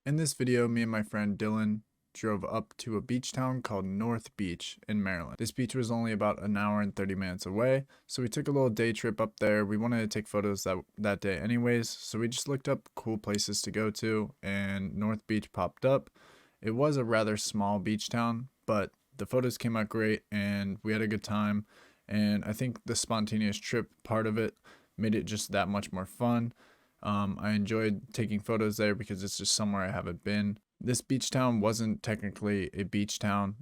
In this video, me and my friend Dylan drove up to a beach town called North Beach in Maryland. This beach was only about an hour and 30 minutes away, so we took a little day trip up there. We wanted to take photos that day anyways, so we just looked up cool places to go to, and North Beach popped up. It was a rather small beach town, but the photos came out great, and we had a good time, and I think the spontaneous trip part of it made it just that much more fun. I enjoyed taking photos there because it's just somewhere I haven't been. This beach town wasn't technically a beach town.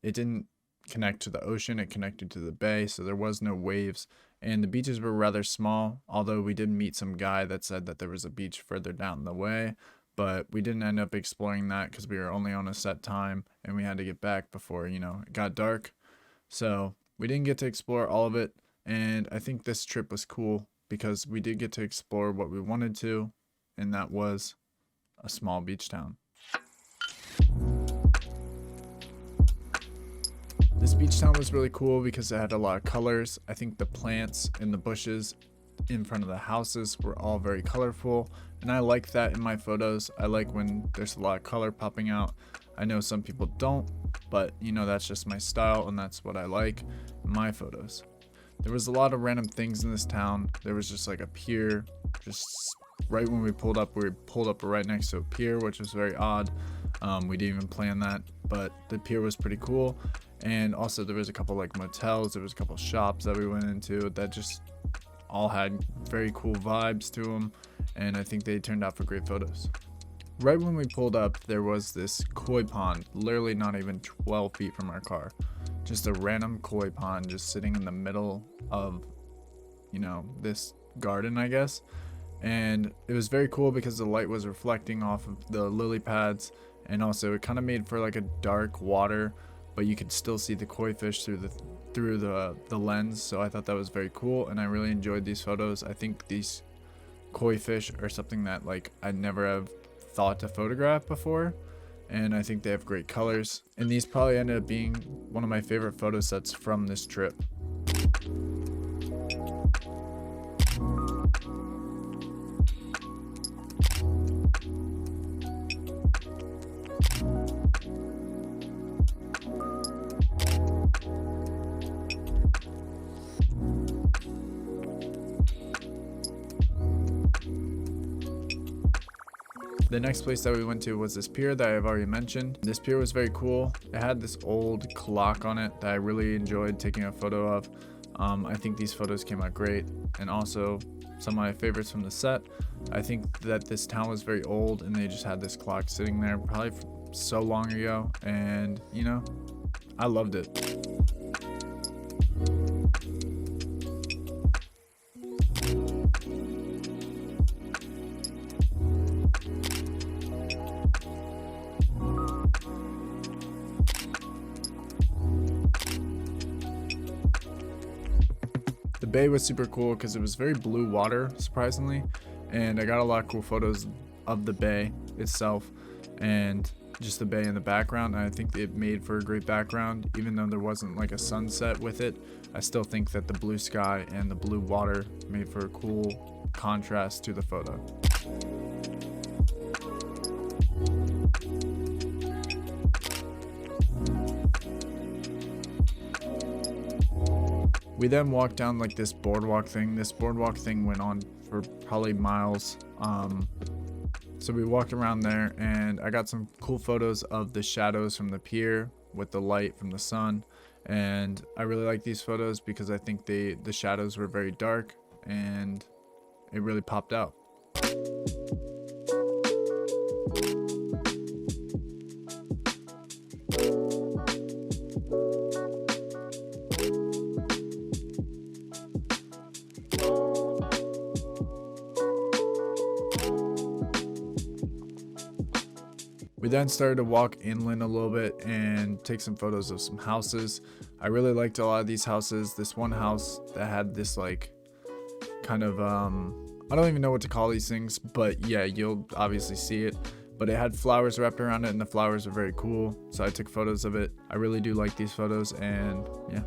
It didn't connect to the ocean, it connected to the bay, so there was no waves. And the beaches were rather small, although we did meet some guy that said that there was a beach further down the way. But we didn't end up exploring that because we were only on a set time and we had to get back before, it got dark. So we didn't get to explore all of it. And I think this trip was cool because we did get to explore what we wanted to, and that was a small beach town. This beach town was really cool because it had a lot of colors. I think the plants and the bushes in front of the houses were all very colorful, and I like that in my photos. I like when there's a lot of color popping out. I know some people don't, but that's just my style, and that's what I like in my photos. There was a lot of random things in this town. There was just like a pier, just right when we pulled up right next to a pier, which was very odd. We didn't even plan that, but the pier was pretty cool. And also there was a couple like motels, there was a couple shops that we went into that just all had very cool vibes to them, and I think they turned out for great photos. Right when we pulled up, there was this koi pond, literally not even 12 feet from our car. Just a random koi pond just sitting in the middle of, this garden, I guess. And it was very cool because the light was reflecting off of the lily pads, and also it kind of made for like a dark water, but you could still see the koi fish through the lens. So I thought that was very cool, and I really enjoyed these photos. I think these koi fish are something that like I never have thought to photograph before, and I think they have great colors, and these probably ended up being one of my favorite photo sets from this trip. The next place that we went to was this pier that I've already mentioned. This pier was very cool. It had this old clock on it that I really enjoyed taking a photo of. I think these photos came out great, and also some of my favorites from the set. I think that this town was very old, and they just had this clock sitting there probably so long ago, and I loved it. The bay was super cool because it was very blue water, surprisingly, and I got a lot of cool photos of the bay itself and just the bay in the background. And I think it made for a great background, even though there wasn't like a sunset with it. I still think that the blue sky and the blue water made for a cool contrast to the photo. We then walked down like this boardwalk thing. This boardwalk thing went on for probably miles. So we walked around there, and I got some cool photos of the shadows from the pier with the light from the sun. And I really like these photos because I think the shadows were very dark and it really popped out. We then started to walk inland a little bit and take some photos of some houses. I really liked a lot of these houses. This one house that had this like kind of I don't even know what to call these things, but yeah, you'll obviously see it. But it had flowers wrapped around it, and the flowers are very cool, so I took photos of it. I really do like these photos, and yeah.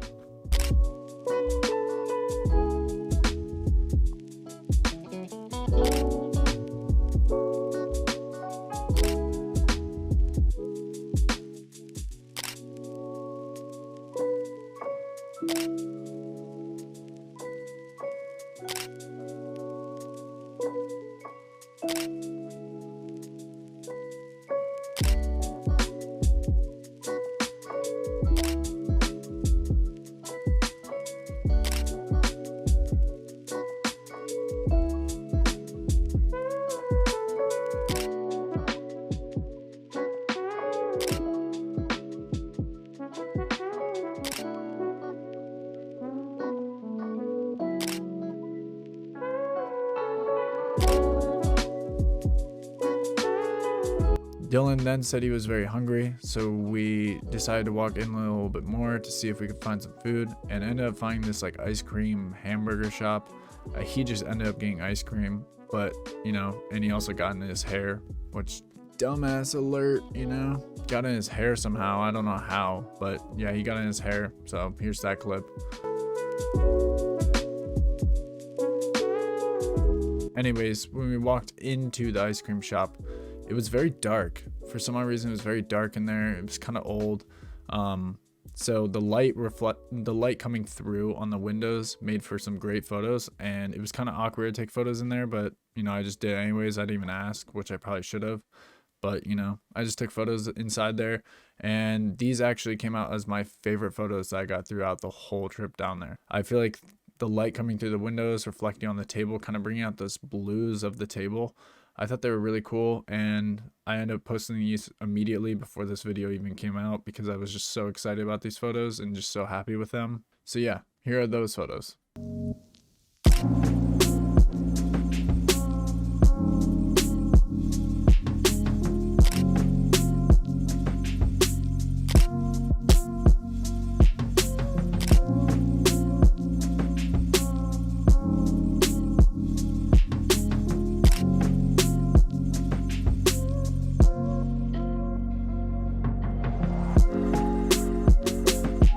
Dylan then said he was very hungry, so we decided to walk in a little bit more to see if we could find some food, and ended up finding this like ice cream hamburger shop. He just ended up getting ice cream, but you know, and he also got in his hair, which dumbass alert, you know, got in his hair somehow. I don't know how, but yeah, he got in his hair. So here's that clip. Anyways, when we walked into the ice cream shop, it was very dark. For some odd reason, it was very dark in there. It was kind of old. So the light coming through on the windows made for some great photos, and it was kind of awkward to take photos in there, but you know, I just did anyways. I didn't even ask, which I probably should have, but you know, I just took photos inside there, and these actually came out as my favorite photos that I got throughout the whole trip down there. I feel like the light coming through the windows reflecting on the table, kind of bringing out those blues of the table. I thought they were really cool, and I ended up posting these immediately before this video even came out because I was just so excited about these photos and just so happy with them. So yeah, here are those photos.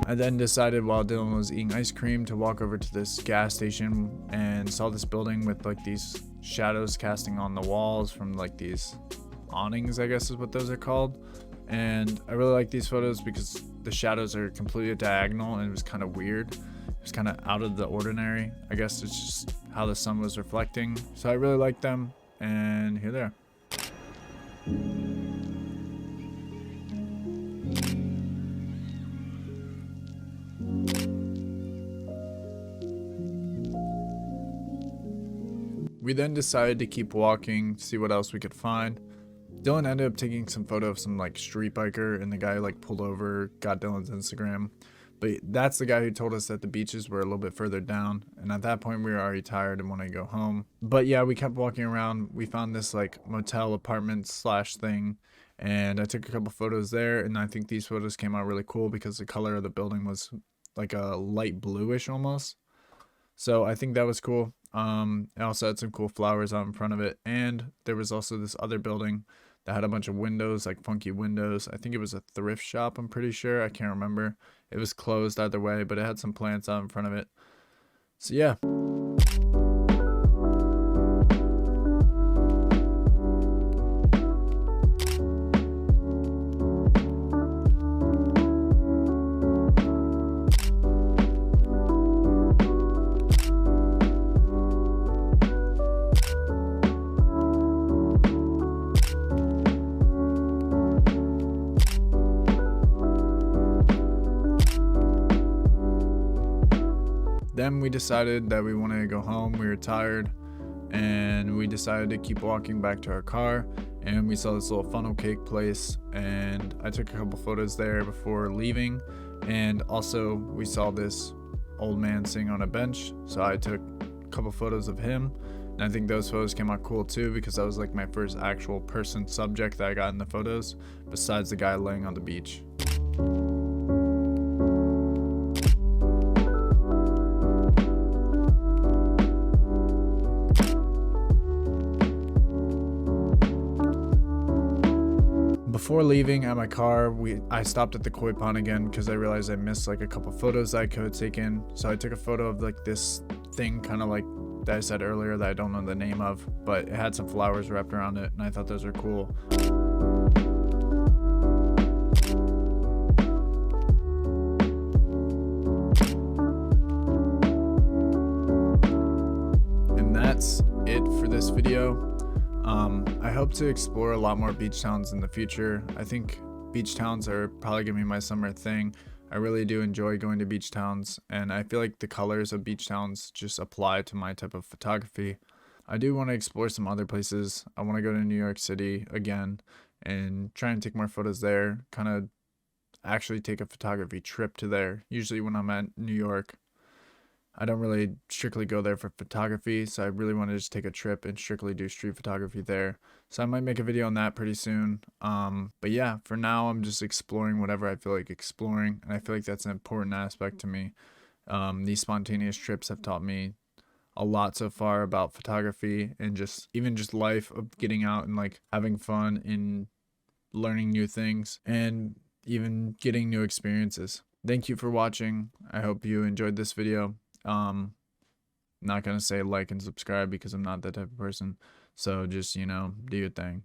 I then decided while Dylan was eating ice cream to walk over to this gas station and saw this building with like these shadows casting on the walls from like these awnings, I guess is what those are called. And I really like these photos because the shadows are completely diagonal, and it was kind of weird. It was kind of out of the ordinary. I guess it's just how the sun was reflecting. So I really like them, and here they are. We then decided to keep walking, see what else we could find. Dylan ended up taking some photo of some like street biker, and the guy like pulled over, got Dylan's Instagram. But that's the guy who told us that the beaches were a little bit further down, and at that point we were already tired and wanted to go home. But yeah, we kept walking around. We found this like motel apartment slash thing, and I took a couple photos there, and I think these photos came out really cool because the color of the building was like a light bluish almost. So I think that was cool. It also had some cool flowers out in front of it, and there was also this other building that had a bunch of windows, like funky windows. I think it was a thrift shop, I'm pretty sure. I can't remember. It was closed either way, but it had some plants out in front of it. So yeah. Then we decided that we wanted to go home. We were tired, and we decided to keep walking back to our car, and we saw this little funnel cake place, and I took a couple photos there before leaving. And also we saw this old man sitting on a bench, so I took a couple photos of him, and I think those photos came out cool too because that was like my first actual person subject that I got in the photos besides the guy laying on the beach. Before leaving at my car, I stopped at the koi pond again because I realized I missed like a couple photos I could have taken. So I took a photo of like this thing, kind of like that I said earlier that I don't know the name of, but it had some flowers wrapped around it, and I thought those were cool. And that's it for this video. I hope to explore a lot more beach towns in the future. I think beach towns are probably gonna be my summer thing. I really do enjoy going to beach towns, and I feel like the colors of beach towns just apply to my type of photography. I do want to explore some other places. I want to go to New York City again and try and take more photos there, kind of actually take a photography trip to there, usually when I'm at New York. I don't really strictly go there for photography, so I really want to just take a trip and strictly do street photography there. So I might make a video on that pretty soon. But yeah, for now I'm just exploring whatever I feel like exploring, and I feel like that's an important aspect to me. These spontaneous trips have taught me a lot so far about photography and just even just life of getting out and like having fun and learning new things and even getting new experiences. Thank you for watching. I hope you enjoyed this video. Not gonna say like and subscribe because I'm not that type of person. So just, do your thing.